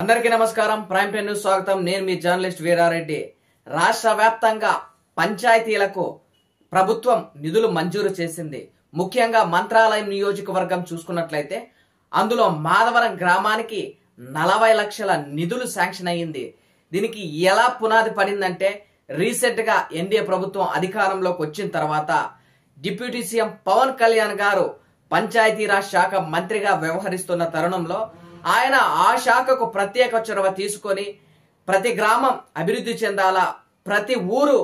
అందరికీ నమస్కారం. Prime time news స్వాగతం. నేను మీ జర్నలిస్ట్ వీరారెడ్డి. రాష్ట్ర వ్యాప్తంగా పంచాయతీలకు ప్రభుత్వం నిధులు మంజూరు చేసింది. ముఖ్యంగా మంత్రాలయం నియోజకవర్గం చూసుకున్నట్లయితే అందులో మాధవరం గ్రామానికి 40 లక్షల నిధులు శాంక్షన్ అయ్యింది. దీనికి ఎలా పునాది పడిందంటే రీసెంట్ గా ఎన్డీఏ ప్రభుత్వం అధికారంలోకి వచ్చిన తర్వాత డిప్యూటీ సీఎం పవన్ కళ్యాణ్ గారు పంచాయతీరాజ్ శాఖ మంత్రిగా వ్యవహరిస్తున్న తరుణంలో ఆయన ఆ శాఖకు ప్రత్యేక చొరవ తీసుకొని ప్రతి గ్రామం అభివృద్ధి చెందాలా, ప్రతి ఊరు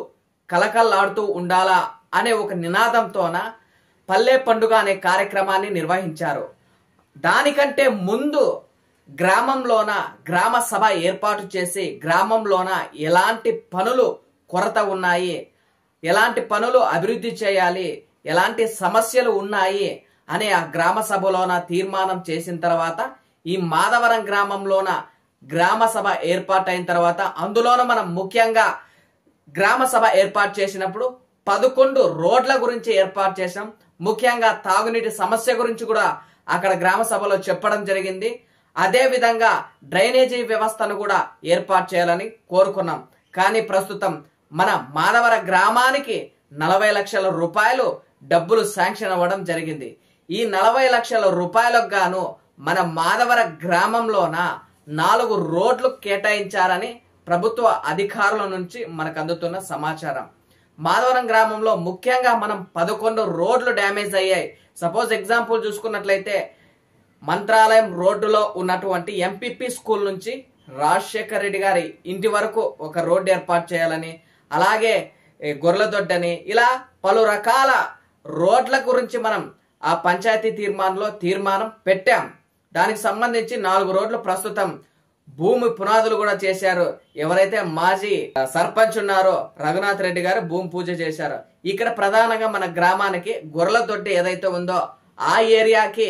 కలకల్లాడుతూ ఉండాలా అనే ఒక నినాదంతోన పల్లె పండుగ అనే కార్యక్రమాన్ని నిర్వహించారు. దానికంటే ముందు గ్రామంలోన గ్రామ సభ ఏర్పాటు చేసి గ్రామంలోన ఎలాంటి పనులు కొరత ఉన్నాయి, ఎలాంటి పనులు అభివృద్ధి చేయాలి, ఎలాంటి సమస్యలు ఉన్నాయి అనే ఆ గ్రామ సభలోన తీర్మానం చేసిన తర్వాత ఈ మాధవరం గ్రామంలోన గ్రామ సభ ఏర్పాటైన తర్వాత అందులోన మనం ముఖ్యంగా గ్రామ సభ ఏర్పాటు చేసినప్పుడు 11 రోడ్ల గురించి ఏర్పాటు చేసాం. ముఖ్యంగా తాగునీటి సమస్య గురించి కూడా అక్కడ గ్రామ సభలో చెప్పడం జరిగింది. అదే విధంగా డ్రైనేజీ వ్యవస్థను కూడా ఏర్పాటు చేయాలని కోరుకున్నాం. కానీ ప్రస్తుతం మన మాధవర గ్రామానికి 40 లక్షల రూపాయలు డబ్బులు శాంక్షన్ అవ్వడం జరిగింది. ఈ 40 లక్షల రూపాయలకు గాను మన మాధవర గ్రామంలోన 4 రోడ్లు కేటాయించారని ప్రభుత్వ అధికారుల నుంచి మనకు అందుతున్న సమాచారం. మాధవరం గ్రామంలో ముఖ్యంగా మనం 11 రోడ్లు డ్యామేజ్ అయ్యాయి. సపోజ్ ఎగ్జాంపుల్ చూసుకున్నట్లయితే మంత్రాలయం రోడ్డులో ఉన్నటువంటి ఎంపీపీ స్కూల్ నుంచి రాజశేఖర్ రెడ్డి గారి ఇంటి వరకు ఒక రోడ్డు ఏర్పాటు చేయాలని, అలాగే గొర్రెలదొడ్డని, ఇలా పలు రకాల రోడ్ల గురించి మనం ఆ పంచాయతీ తీర్మానం పెట్టాం. దానికి సంబంధించి 4 రోడ్లు ప్రస్తుతం భూమి పునాదులు కూడా చేశారు. ఎవరైతే మాజీ సర్పంచ్ ఉన్నారో రఘునాథ్ రెడ్డి గారు భూమి పూజ చేశారు. ఇక్కడ ప్రధానంగా మన గ్రామానికి గొర్రెలదొడ్డి ఏదైతే ఉందో ఆ ఏరియాకి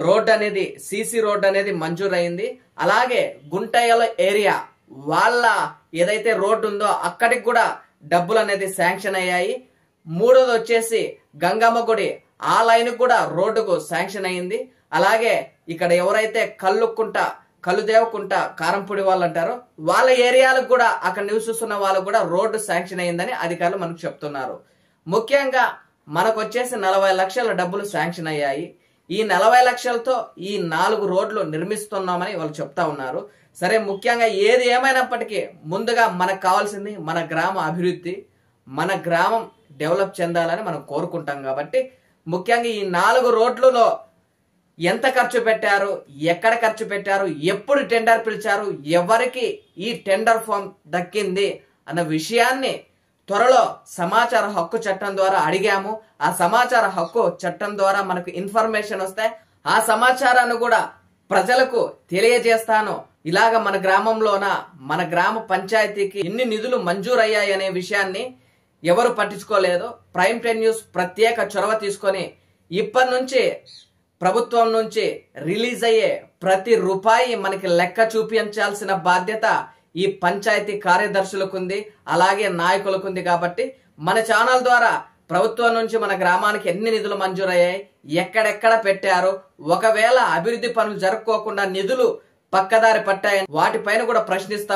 రోడ్ అనేది సీసీ రోడ్ అనేది మంజూరైంది. అలాగే గుంటయ్యల ఏరియా వాళ్ళ ఏదైతే రోడ్డు ఉందో అక్కడికి కూడా డబ్బులు అనేది శాంక్షన్ అయ్యాయి. మూడోది వచ్చేసి గంగమ్మ గుడి ఆ లైన్ కూడా రోడ్డుకు శాంక్షన్ అయ్యింది. అలాగే ఇక్కడ ఎవరైతే కల్లుదేవకుంట కారంపూడి వాళ్ళు అంటారో వాళ్ళ ఏరియాలకు కూడా అక్కడ నివసిస్తున్న వాళ్ళకు కూడా రోడ్డు శాంక్షన్ అయ్యిందని అధికారులు మనకు చెప్తున్నారు. ముఖ్యంగా మనకు వచ్చేసి 40 లక్షల డబ్బులు శాంక్షన్ అయ్యాయి. ఈ 40 లక్షలతో ఈ 4 రోడ్లు నిర్మిస్తున్నామని వాళ్ళు చెప్తా ఉన్నారు. సరే, ముఖ్యంగా ఏది ఏమైనప్పటికీ ముందుగా మనకు కావాల్సింది మన గ్రామ అభివృద్ధి, మన గ్రామం డెవలప్ చెందాలని మనం కోరుకుంటాం. కాబట్టి ముఖ్యంగా ఈ 4 రోడ్లలో ఎంత ఖర్చు పెట్టారు, ఎక్కడ ఖర్చు పెట్టారు, ఎప్పుడు టెండర్ పిలిచారు, ఎవరికి ఈ టెండర్ ఫామ్ దక్కింది అన్న విషయాన్ని త్వరలో సమాచార హక్కు చట్టం ద్వారా అడిగాము. ఆ సమాచార హక్కు చట్టం ద్వారా మనకు ఇన్ఫర్మేషన్ వస్తే ఆ సమాచారాన్ని కూడా ప్రజలకు తెలియజేస్తాను. ఇలాగ మన గ్రామంలోన మన గ్రామ పంచాయతీకి ఎన్ని నిధులు మంజూరయ్యాయి అనే విషయాన్ని ఎవరు పట్టించుకోలేదు. ప్రైమ్ టైమ్ న్యూస్ ప్రత్యేక చొరవ తీసుకొని ఇప్పటి నుంచి ప్రభుత్వం నుంచి రిలీజ్ అయ్యే ప్రతి రూపాయి మనకి లెక్క చూపించాల్సిన బాధ్యత ఈ పంచాయతీ కార్యదర్శులకు ఉంది, అలాగే నాయకులకు ఉంది. కాబట్టి మన ఛానల్ ద్వారా ప్రభుత్వం నుంచి మన గ్రామానికి ఎన్ని నిధులు మంజూరయ్యాయి, ఎక్కడెక్కడ పెట్టారు, ఒకవేళ అభివృద్ధి పనులు జరుపుకోకుండా నిధులు పక్కదారి పట్టాయని వాటిపైన కూడా ప్రశ్నిస్తాం.